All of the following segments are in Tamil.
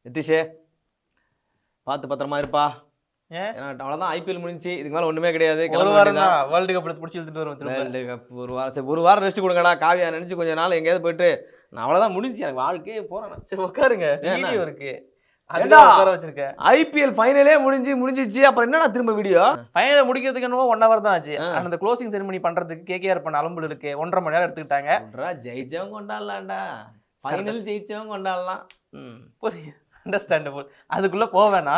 நிதிஷே பார்த்து பத்திரமா இருப்பா. ஏன் ஏன்னா அவ்வளோதான், ஐபிஎல் முடிஞ்சு இதுக்கு மேலே ஒன்றுமே கிடையாது. ஒரு வாரம் தான் வேர்ல்டு கப் பிடிச்சி இழுத்துட்டு வரும். வேர்ல்டு கப் ஒரு வாரம் ரெஸ்ட் கொடுங்கடா. காவியா நினச்சி கொஞ்ச நாள் எங்கேயாவது போயிட்டு நான் அவ்வளோதான் முடிஞ்சு எனக்கு வாழ்க்கையே போகிறேன். சரி உட்காருங்க, ஏன்னா? வீடியோ இருக்கு ஏண்டா? உட்கார வச்சிருக்கேன். ஐபிஎல் ஃபைனலே முடிஞ்சிச்சு, அப்புறம் என்னடா திரும்ப வீடியோ? ஃபைனலை முடிக்கிறதுக்கு என்னவோ 1 hour தான் ஆச்சு. அந்த க்ளோசிங் செரிமனி பண்றதுக்கு கேகேஆர் பண்ண அலம்புல இருக்கு 1.5 மணி நேரம் எடுத்துக்கிட்டாங்க. ஜெயிச்சவங்க கொண்டாடலாம்டா, ஃபைனல் ஜெயிச்சவங்க கொண்டாடலாம். புரியுது, அண்டர்ஸ்டாண்டபிள். அதுக்குள்ள போவேனா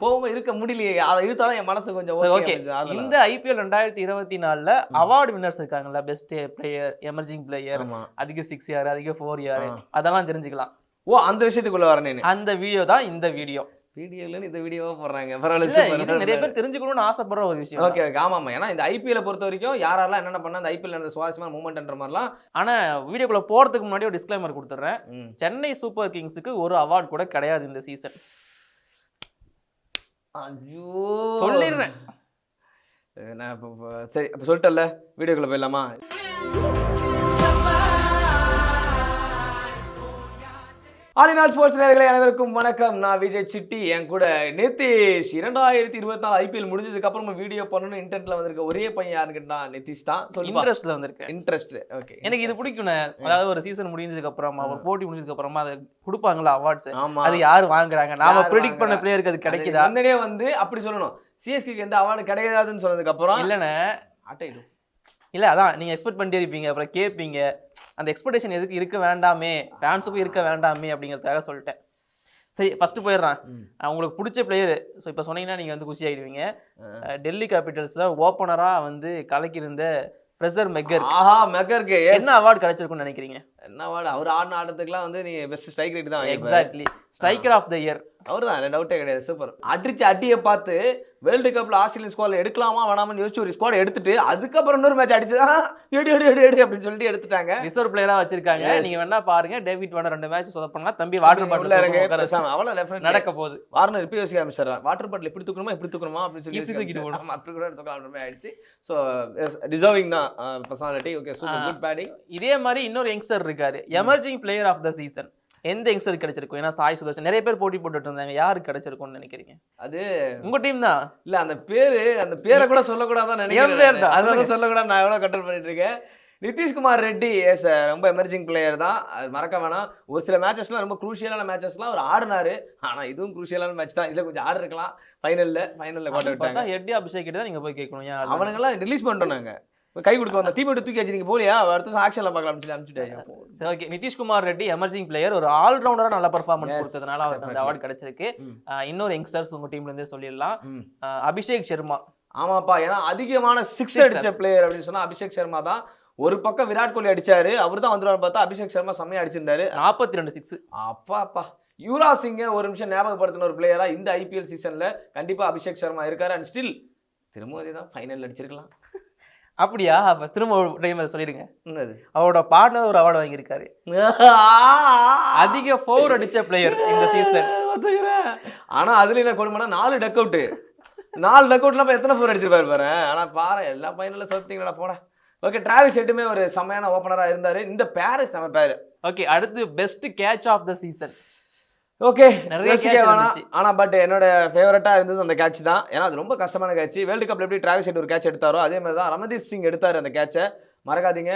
போகாம இருக்க முடியலையே, அதை இழுத்தாதான் என் மனசு கொஞ்சம் ஓகே. இந்த ஐபிஎல் 2024 அவார்டு வின்னர்ஸ் இருக்காங்கல்ல, பெஸ்ட் பிளேயர், எமர்ஜிங் பிளேயர், அதிக 6 யாரு, அதிக 4 யாரு, அதெல்லாம் தெரிஞ்சுக்கலாம். ஓ, அந்த விஷயத்துக்குள்ள வரேன். அந்த வீடியோ தான் இந்த வீடியோ. வீடியோல இந்த வீடியோவா போடுறாங்க, பரவாயில்ல. நிறைய பேர் தெரிஞ்சுக்கணும்னு ஆசைப்படுற ஒரு விஷயம். ஓகே ஓகே, ஆமாம். ஏன்னா இந்த ஐபிஎல் பொறுத்த வரைக்கும் யாரெல்லாம் என்னென்ன பண்ணா அந்த ஐபிஎல் நடந்த சுவாரஸ்யமான மூமெண்ட்ன்ற மாதிரிலாம். ஆனா வீடியோக்குள்ள போறதுக்கு முன்னாடி ஒரு டிஸ்க்ளைமர் கொடுத்துட்றேன். சென்னை சூப்பர் கிங்ஸுக்கு ஒரு அவார்டு கூட கிடையாது இந்த சீசன். ஐயோ சொல்லிடுறேன். நான் இப்போ சரி இப்போ சொல்லிட்டல, வீடியோக்குள்ள போயிடலாமா? ஆலிநாள் ஸ்போர்ட்ஸ் நேயர்களே அனைவருக்கும் வணக்கம். நான் விஜய் சிட்டி, என் கூட நிதிஷ். 2024 ஐபிஎல் முடிஞ்சதுக்கு அப்புறமா வீடியோ பண்ணணும்னு இன்டென்ட்ல வந்திருக்க ஒரே பையன் யாருன்னு கேட்டா நிதிஷ் தான். இன்ட்ரெஸ்ட்ல வந்திருக்கேன். Interest okay. எனக்கு இது பிடிக்கும். அதாவது ஒரு சீசன் முடிஞ்சதுக்கு அப்புறமா, ஒரு போட்டி முடிஞ்சதுக்கு அப்புறமா அதை கொடுப்பாங்களா அவார்ட்ஸ், அது யாரு வாங்குறாங்க, நாம ப்ரெடிக்ட் பண்ண பிளேயருக்கு அது கிடைக்குதா? முன்னாடியே வந்து அப்படி சொல்லணும், சிஎஸ்கேக்கு எந்த அவார்டு கிடையாதுன்னு சொன்னதுக்கு அப்புறம் இல்லைன்னு ஆட்டையிடும். இல்லை, அதான் நீங்கள் எக்ஸ்பெக்ட் பண்ணிட்டே இருப்பீங்க, அப்புறம் கேட்பீங்க. அந்த எக்ஸ்பெக்டேஷன் எதுக்கு இருக்க வேண்டாமே, ஃபேன்ஸுக்கும் இருக்க வேண்டாமே அப்படிங்கிறதுக்காக சொல்லிட்டேன். சரி, ஃபர்ஸ்ட் போயிடுறான். உங்களுக்கு பிடிச்ச பிளேயரு. ஸோ இப்போ சொன்னீங்கன்னா நீங்கள் வந்து குஷி ஆகிடுவீங்க. டெல்லி கேபிட்டல்ஸில் ஓப்பனராக வந்து கலக்கியிருந்த ஃப்ரெசர் மெக்கர். ஆஹா, மெக்கருக்கு என்ன அவார்டு கிடைச்சிருக்குன்னு நினைக்கிறீங்க? என்ன அவார்டு? அவர் ஆடின ஆட்டத்துக்குலாம் வந்து நீ பெஸ்ட் ஸ்ட்ரைக் ரேட் தான். Exactly, striker of the year அவர் தான், டவுட்டே கிடையாது. சூப்பர். அடிச்ச அடியை பார்த்து வேர்ல்டு கப்ல ஆஸ்திரேலியன் ஸ்குவாட் எடுக்கலாமா வேணாமான்னு யோசிச்சு ஒரு ஸ்குவாட் எடுத்துட்டு அதுக்கப்புறம் இன்னொரு மேட்ச் அடிச்சு எடு அப்படின்னு சொல்லிட்டு எடுத்துட்டாங்க. ரிசர்வ் பிளேயரா வச்சிருக்காங்க. நீங்க வேணா பாருங்க, டேவிட் வார்னர் 2 மேட்ச் சொதப்பனா தம்பி வாட்டர் பாட்டில் அவ்வளவு நடக்க போகுது. வார்னர் இப்ப யோசிக்க ஆரம்பிச்சாரு, வாட்டர் பாட்டில் எப்படி தூக்கணுமா அப்படின்னு சொல்லி அப்படி கூட தூக்கலாம் ஆயிடுச்சு. ஸோ டிசர்விங் தான் personality. Okay, super, good batting. இதே மாதிரி இன்னொரு யங்ஸ்டர் இருக்காரு, emerging player of the season. எந்த யங்ஸ்டர் கிடைச்சிருக்கும்? ஏன்னா சாய் சுதர்ஷன் நிறைய பேர் போட்டி போட்டுட்டு இருந்தாங்க. யாருக்கு கிடைச்சிருக்கும்னு நினைக்கிறீங்க? அது உங்க டீம் தான். இல்ல, அந்த பேரை கூட சொல்லக்கூடாதான் நினைக்கிறேன். அதனால சொல்லக்கூடாது, நான் எவ்வளவு கண்ட்ரோல் பண்ணிட்டு இருக்கேன். நிதிஷ்குமார் ரெட்டி எஸ் ரொம்ப எமர்ஜிங் பிளேயர் தான், அது மறக்க வேணாம். ஒரு சில மேட்சஸ்லாம் ரொம்ப குரூஷியலான மேட்சஸ்லாம் அவர் ஆடினாரு. ஆனா இதுவும் குரூஷியலான மேட்ச் தான். இதுல கொஞ்சம் ஆடு இருக்கலாம். ஃபைனல்ல கோட்டை விட்டாங்க. ஹெட்டி அபிஷேக் கிட்ட தான் நீங்க போய் கேட்கணும். அவனுங்கெல்லாம் ரிலீஸ் பண்ணிட்டோம். நாங்க கை கொடுக்க வந்த டீம் எடுத்து தூக்கி வச்சு நீங்க போலியா, அடுத்த ஆக்ஷன்ல பார்க்கலாம் சொல்லி அனுப்பிச்சுட்டாங்க. சரி, okay. Nitish Kumar Reddy emerging player, ஒரு ஆல்ரவுண்டரா நல்ல பெர்ஃபார்மன்ஸ் கொடுத்ததுனால அவருக்கு அந்த அவார்டு கிடைச்சிருக்கு. இன்னொரு யங்ஸ்டர்ஸ் உங்க டீம்ல இருந்தே சொல்லிடலாம், அபிஷேக் சர்மா. ஆமாப்பா, ஏன்னா அதிகமான 6 அடிச்ச பிளேயர் அப்படின்னு சொன்னா அபிஷேக் சர்மா தான். ஒரு பக்கம் விராட் கோலி அடிச்சாரு, அவர் தான் வந்துருவாரு பார்த்தா அபிஷேக் சர்மா செம்மையா அடிச்சிருந்தாரு. 42 6. அப்பா, யுவராஜ் சிங்கை ஒரு நிமிஷம் ஞாபகப்படுத்தின ஒரு பிளேயரா இந்த ஐபிஎல் சீசன்ல கண்டிப்பா அபிஷேக் சர்மா இருக்காரு. அண்ட் ஸ்டில் திரும்ப தான் ஃபைனல் அடிச்சிருக்கலாம். அப்படியா? அப்ப திரும்ப டைம் சொல்லிடுங்க. அவரோட பார்ட்னர் ஒரு அவார்டு வாங்கியிருக்காரு, அதிக 4 அடிச்ச பிளேயர் இந்த சீசன். ஆனா அதுல என்ன கொடுமைனா 4 டக் அவுட். 4 டக் அவுட்ல எத்தனை 4 அடிச்சிருப்பாரு பாரு. ஆனா பாரு, எல்லா ஃபைனல்ல சொல்லிட்டீங்களா போட. ஓகே, டிராவிஸ் ஹெட்டுமே ஒரு செமையான ஓப்பனரா இருந்தாரு. இந்த பேரு செம பேரு. ஓகே, அடுத்து best catch of the season. Okay, ஆனா பட் என்னோட ஃபேவரட்டா இருந்தது அந்த கேட்ச் தான். ஏன்னா அது ரொம்ப கஷ்டமான கேட்ச். வேர்ல்டு கப்ல எப்படி டிராவிஸ் ஹெட் ஒரு கேட்ச் எடுத்தாரோ அதே மாதிரி தான் ரமன்தீப் சிங் எடுத்தாரு அந்த கேட்சை. மறக்காதீங்க,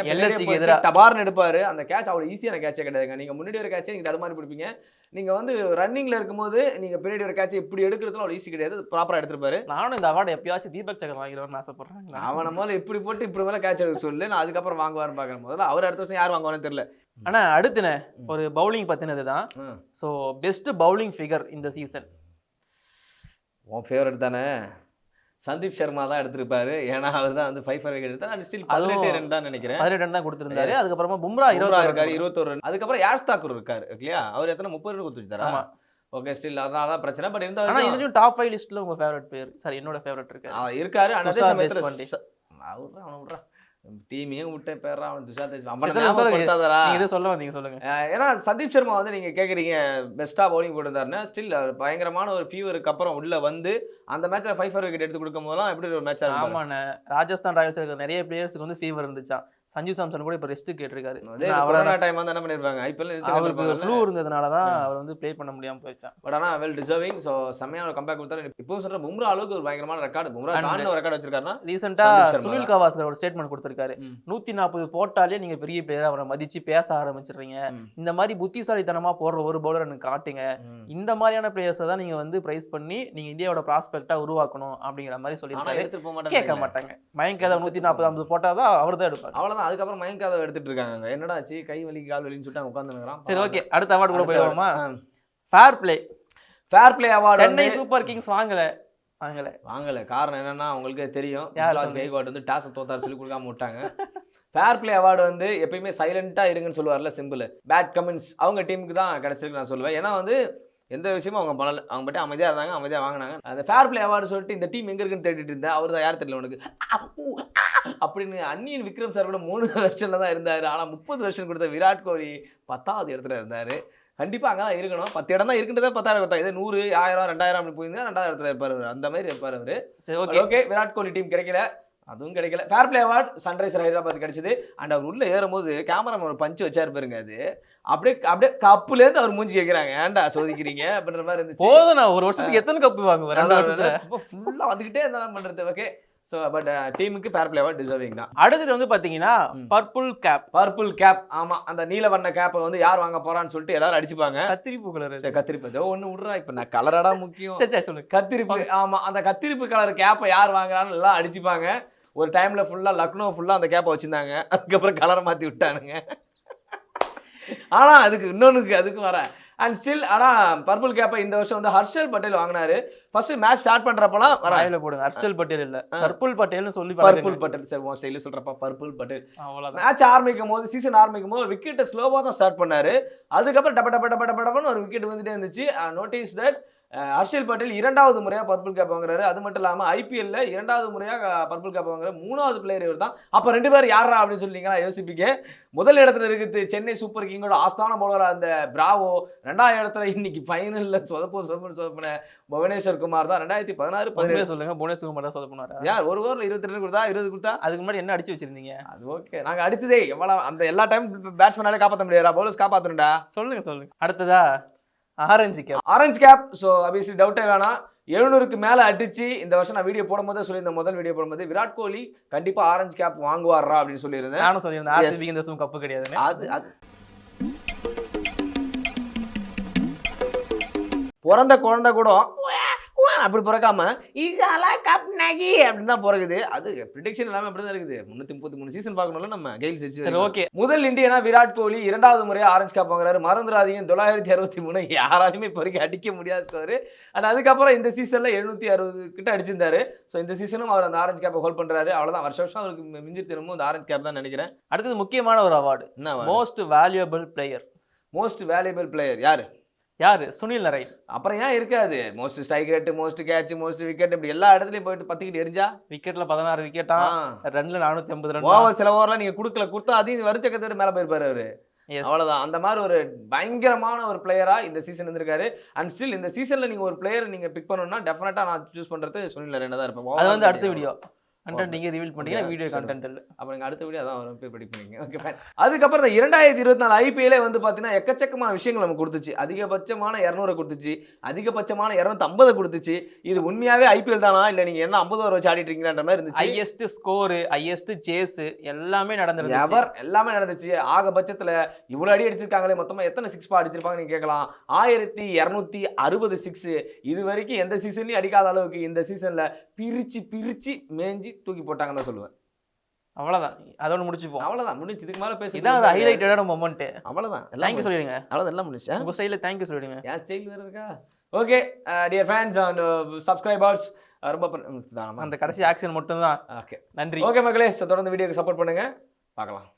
டபார்னு எடுப்பாரு. அந்த கேட்ச் அவ்வளவு ஈஸியான கேட்சே கிடையாதுங்க. நீங்க முன்னாடி ஒரு கேட்சை நீங்க தடுமாறி பிடிப்பீங்க. நீங்க வந்து ரன்னிங்ல இருக்கும்போது நீங்க பின்னாடி ஒரு கேட்ச் இப்படி எடுக்கிறதுல அவ்வளவு ஈஸி கிடையாது. ப்ராப்பரா எடுத்துருப்பாரு. நானும் இந்த அவார்டு எப்பயாச்சும் தீபக் சகர் வாங்கிடுவான்னு ஆசைப்படுறேன். அவனை முதல்ல இப்படி போட்டு இப்படி மேலே கேட்ச் எடுக்க சொல்லு, நான் அதுக்கப்புறம் வாங்குவாருன்னு பாக்குறேன். முதல்ல அவர் அடுத்த வருஷம் யார் வாங்குவான்னு தெரியல. ஆனா அடுத்துனே ஒரு பவுலிங் பத்தினது தான். ஸோ பெஸ்ட் பவுலிங் ஃபிகர் இந்த சீசன் உன் ஃபேவரட் தானே, சந்தீப் சர்மா தான் எடுத்திருப்பாரு. ஏன்னா அவர் தான் வந்து 5 விக்கெட் எடுத்தாரு. ஸ்டில் 18 ரன் தான் நினைக்கிறேன். 18 ரன் தான் கொடுத்திருந்தாரு. அதுக்கப்புறமா பும்ரா இருக்காரு 21 ரன். அதுக்கப்புறம் யாஷ் தாக்கூர் இருக்காரு இல்லையா, அவர் எத்தனை 30 ரன் கொடுத்துட்டாரா? ஓகே, ஸ்டில் அதனால தான் பிரச்சனை. பட் இருந்தாலும் இதுலயும் டாப் 5 லிஸ்ட்ல உங்க ஃபேவரட் பிளேயர், சாரி என்னோட ஃபேவரட் இருக்காரு. அதே சமயத்துல அவன் விடுறா டீமையும் விட்டு பேர்றா அவன் சொல்லுங்க. ஏன்னா சந்தீப் சர்மா வந்து நீங்க கேக்குறீங்க பெஸ்டா பவுலிங் போட்டிருந்தாருன்னா, ஸ்டில் பயங்கரமான ஒரு ஃபீவருக்கு அப்புறம் உள்ள வந்து அந்த மேட்ச்ல 5 விக்கெட் எடுத்து கொடுக்கும் போதெல்லாம் எப்படி ஒரு மேட்சா இருக்கும். ராஜஸ்தான் ராயல்ஸ் நிறைய பிளேயர்ஸ்க்கு வந்து ஃபீவர் இருந்துச்சா. சஞ்சு சாம்சன் கூட இப்ப ரெஸ்ட் கேட்டிருக்காரு. கொரோனா டைம் வந்து என்ன பண்ணிருப்பாங்க, ஐபிஎல் அவருக்கு ஃப்ளூ இருந்ததுனாலதான் அவர் வந்து ப்ளே பண்ண முடியாம போயிடுச்சான். பட் ஆனா வெல் டிசர்விங். சோ செமையான கம்பேக் கொடுத்தாரு. இப்போ சொல்ற பும்ரா அளவுக்கு ஒரு பயங்கரமான ரெக்கார்டு, பும்ரா தாண்டி ஒரு ரெக்கார்ட் வச்சிருக்காருன்னா ரீசெண்டா சுனில் கவாஸ்கர் ஒரு ஸ்டேட்மெண்ட் கொடுத்திருக்காரு. 140 போட்டாலே நீங்க பெரிய பிளேயர், அவரை மதிச்சு பேச ஆரம்பிச்சிடுறீங்க. இந்த மாதிரி புத்திசாலித்தனமா போடுற ஒரு பவுலர் எனக்கு காட்டுங்க, இந்த மாதிரியான பிளேயர்ஸை தான் நீங்க வந்து பிரைஸ் பண்ணி நீங்க இந்தியாவோட ப்ராஸ்பெக்டா உருவாக்கணும் அப்படிங்கிற மாதிரி சொல்லியிருக்காரு. கேட்க மாட்டாங்க. மயங்க் யாதவ் 140-50 போட்டாதான் அவர் தான் எடுப்பார். அவ்வளவுதான். அதுக்கப்புறம் மயங்க் யாதவ் எடுத்துட்டு இருக்காங்க. என்னடா ஆச்சு, கை வலி கால் வலின்னு சொல்லிட்டு உட்காந்துருக்கான். சரி, ஓகே, அடுத்த அவார்டு கூட போயிடுவோமா? Fair play award Chennai Super Kings வாங்கல. காரணம் என்னன்னா உங்களுக்கு தெரியும், கைக்வாட் வந்து டாஸ் தோத்தாரு சொல்லி கொடுக்காம விட்டாங்க. ஃபேர் பிளே அவார்டு வந்து எப்பயுமே சைலண்டா இருங்கன்னு சொல்லுவார்ல சிம்பிள், பேட் கமெண்ட்ஸ் அவங்க டீமுக்கு தான் கிடைச்சிருக்கு நான் சொல்லுவேன். ஏன்னா வந்து எந்த விஷயமும் அவங்க பண்ணல, அவங்க மட்டும் அமைதியாக இருந்தாங்க, அமைதியாக வாங்கினாங்க. அந்த ஃபேர் பிளே அவார்டு சொல்லிட்டு இந்த டீம் எங்கே இருக்குன்னு தேடிட்டு இருந்தேன். அவர் தான் யார் தெரியல உனக்கு அப்படின்னு. அன்னியன் விக்ரம் சார் கூட 3 வருஷன்ல தான் இருந்தார். ஆனால் 30 வருஷம் கொடுத்த விராட் கோலி 10வது இடத்துல இருந்தார். கண்டிப்பாக அங்கே தான் இருக்கணும். 10 இடம் தான் இருக்குன்றதே 10,000 கொடுத்தா. இதே 100, 1000, 2000 அப்படி போயிருந்தா 2வது இடத்துல இருப்பார் அவர். அந்த மாதிரி இருப்பார் அவர். சரி, ஓகே. விராட் கோலி டீம் கிடைக்கல, அதுவும் கிடைக்கல. Fair play award Sunriser Hyderabad கிடைச்சது. அண்ட் அவர் உள்ள ஏறும்போது கேமராமேன் ஒரு பஞ்சு வச்சாரு பாருங்க, அது அப்படியே கப்புலேருந்து அவர் மூஞ்சி கேட்குறாங்க, ஏன்டா சோதிக்கிறீங்க அப்படின்ற மாதிரி இருந்துச்சு. போதும், நான் ஒரு வருஷத்துக்கு எத்தனை கப்பு வாங்குவேன், ஃபுல்லாக வந்துக்கிட்டே இருந்தாலும் பண்ணுறது. ஓகே. ஸோ பட் டீமுக்கு ஃபேர் பிளே அவார்டு டிசர்விங் தான். அடுத்தது வந்து பார்த்தீங்கன்னா பர்பிள் கேப். ஆமாம், அந்த நீல வண்ண கேப்பை வந்து யார் வாங்க போறான்னு சொல்லிட்டு எல்லாரும் அடிச்சுப்பாங்க. கத்திரிப்பு கலர். கத்திரிப்பு ஒன்று விட்றா, இப்போ நான் கலராடா முக்கியம். சொல்லு, கத்திரிப்பு. ஆமாம், அந்த கத்திரிப்பு கலர் கேப்பை யார் வாங்குறான்னு எல்லாம் அடிச்சுப்பாங்க. ஒரு டைம்ல ஃபுல்லா லக்னோ ஃபுல்லா அந்த கேப்பை வச்சிருந்தாங்க. அதுக்கப்புறம் கலரை மாற்றி விட்டானுங்க. ஆனால் அதுக்கு இன்னொன்றுக்கு அதுக்கு வர அண்ட் ஸ்டில். ஆனால் பர்பிள் கேப்பை இந்த வருஷம் வந்து ஹர்ஷல் பட்டேல் வாங்கினாரு. ஃபர்ஸ்ட் மேட்ச் ஸ்டார்ட் பண்றப்பலாம் வராயில போடுங்க, ஹர்ஷல் பட்டேல் இல்ல, பர்பிள் பட்டேல்னு சொல்லி. பர்பிள் பட்டேல் சார், உன் ஸ்டைல சொல்றப்ப பர்பிள் பட்டேல். அவ்வளவுதான். மேட்ச் ஆரம்பிக்கும் போது, சீசன் ஆரம்பிக்கும் போது விக்கெட்டை ஸ்லோவாக தான் ஸ்டார்ட் பண்ணாரு. அதுக்கப்புறம் டப்பன்னு ஒரு விக்கெட் வந்துட்டே இருந்துச்சு. நோட்டீஸ் தட் ஹர்ஷல் பட்டேல் 2வது முறையாக பர்பிள் கேப் வாங்குறாரு. அது மட்டும் இல்லாமல் ஐபிஎல்ல 2வது முறையாக பர்பிள் கேப் வாங்குறாரு. 3வது பிளேயர் இவர் தான். அப்போ 2 பேர் யாரா அப்படின்னு சொல்லிங்களா யோசிப்பீங்க. முதல் இடத்துல இருக்குது சென்னை சூப்பர் கிங்கோட ஆஸ்தான பவுலர் அந்த பிராவோ. 2வது இடத்துல இன்னைக்கு ஃபைனல்ல சொதப்பின புவனேஸ்வர் குமார் தான். 2016-17 சொல்லுங்க, புவனேஸ்வர் குமார் தான் சொதப்பினார். யார் ஒரு ஓவரில் 22 கொடுத்தா, 20 கொடுத்தா. அதுக்கு முன்னாடி என்ன அடிச்சு வச்சிருந்தீங்க? அது ஓகே, நாங்கள் அடிச்சதே எவ்வளோ. அந்த எல்லா டைம் பேட்ஸ்மேனாலே காப்பாற்ற முடியாதா, பவுலர்ஸ் காப்பாற்றணும்டா. சொல்லுங்க. அடுத்ததா ஆரஞ்சு கேப். ஸோ ஆப்வியஸ்லி டவுட்டே வேணாம். 700க்கு மேலே அடிச்சு இந்த வருஷம் நான் வீடியோ போடும்போது சொல்லியிருந்தேன், முதல் வீடியோ போடும்போது விராட் கோலி கண்டிப்பா ஆரஞ்சு கேப் வாங்குவாரா அப்படின்னு சொல்லியிருந்தேன். நானும் சொல்லியிருந்தேன், ஆர்சிபி இந்த வருஷம் கப்பு கிடையாது. அது பிறந்த குழந்தை கூட அப்படி பிறக்காம கப் நகி அப்படின்னு தான் பிறகுது. அது ப்ரிடிக்ஷன் எல்லாமே அப்படிதான் இருக்குது. 333 சீசன் பார்க்கணும்ல நம்ம கெயில் செச்சு. ஓகே, முதல் இந்தியனா விராட் கோலி 2வது முறையா ஆரஞ்சு கேப் வாங்குறாரு. மறந்துடாதீங்க, 963 யாராலுமே இப்போ வரைக்கும் அடிக்க முடியாத ஸ்கோர். அண்ட் அதுக்கப்புறம் இந்த சீசன்ல 760 கிட்ட அடிச்சிருந்தாரு. ஸோ இந்த சீசனும் அவர் அந்த ஆரஞ்சு கேப்பை ஹோல்ட் பண்றாரு. அவ்வளவுதான், வருஷம் அவருக்கு மிஞ்சி திரும்பவும் இந்த ஆரஞ்சு கேப் தான் நினைக்கிறேன். அடுத்தது முக்கியமான ஒரு அவார்டு, மோஸ்ட் வேல்யூபிள் பிளேயர். யாரு? சுனில் நரைன். அப்புறம் ஏன் இருக்காது? Most strike rate, most catch, most wicket, இப்படி எல்லா இடத்துலயும் போயிட்டு 10 விக்கெட் எரிஞ்சா. விக்கெட்ல 16 விக்கெட்டா, ரன்ல 450 ரன். ஓவர் சில ஓவர்லாம் நீங்க கொடுத்தா அதையும் வரிச்சக்கத்தோட மேல போயிருப்பாரு அவரு. அவ்வளவுதான். அந்த மாதிரி ஒரு பயங்கரமான ஒரு பிளேயரா இந்த சீசன் இருந்திருக்காரு. அண்ட் ஸ்டில் இந்த சீசன்ல நீங்க ஒரு பிளேயர் நீங்க பிக் பண்ணணும்னா டெஃபினட்டா நான் சூஸ் பண்றது சுனில் நரைன் தான் இருப்பேன். அது வந்து அடுத்த வீடியோ கண்டென்ட் நீங்க ரிவீல் பண்ணீங்க, வீடியோ கண்டென்ட் இல்ல. அப்ப நீங்க அடுத்த வீடியோ அதான் வரும், போய் படிப்பீங்க. Okay fine. அதுக்கப்புறம் இந்த 2024 ஐபிஎல்லே வந்து பாத்தீங்கன்னா எக்கச்சக்கமான விஷயங்கள் நமக்கு கொடுத்துச்சு. அதிகபட்சமான 200 கொடுத்துச்சு, அதிகபட்சமான 250 கொடுத்துச்சு. இது உண்மையாவே ஐபிஎல் தானா இல்ல நீங்க என்ன 50 ஓவர் வச்சு ஆடிட்டு இருக்கீங்கன்ற மாதிரி இருந்துச்சு. ஹையஸ்ட் ஸ்கோர், ஹையஸ்ட் சேஸ் எல்லாமே நடந்துருச்சு. எல்லாமே நடந்துச்சு. ஆக பட்சத்துல இவ்வளவு அடி அடிச்சிருக்காங்களே, மொத்தமா எத்தனை 6 அடிச்சிருப்பாங்க நீங்க கேட்கலாம். 1260 6. இது வரைக்கும் எந்த சீசன்லயும் அடிக்காத அளவுக்கு இந்த சீசன்ல பிரிச்சு மேஞ்சி தூக்கி போட்டாங்கன்னு தான் சொல்லுவேன். அவ்வளவுதான், அதோட முடிச்சுப்போம். அவ்வளவுதான், முடிஞ்சு. இதுக்கு மேல பேச இதான் ஹைலைட்டடான மொமெண்ட். அவ்வளவுதான், தேங்க்யூ சொல்லிடுங்க. அவ்வளவுதான், எல்லாம் முடிச்சு. உங்க ஸ்டைல்ல தேங்க்யூ சொல்லிடுங்க. என் ஸ்டைல் வேற இருக்கா? Okay dear fans and subscribers, ரொம்ப அந்த கடைசி ஆக்ஷன் மட்டும் தான். ஓகே, நன்றி. ஓகே மக்களே, தொடர்ந்து வீடியோக்கு சப்போர்ட் பண்ணுங்க, பார்க்கலாம்.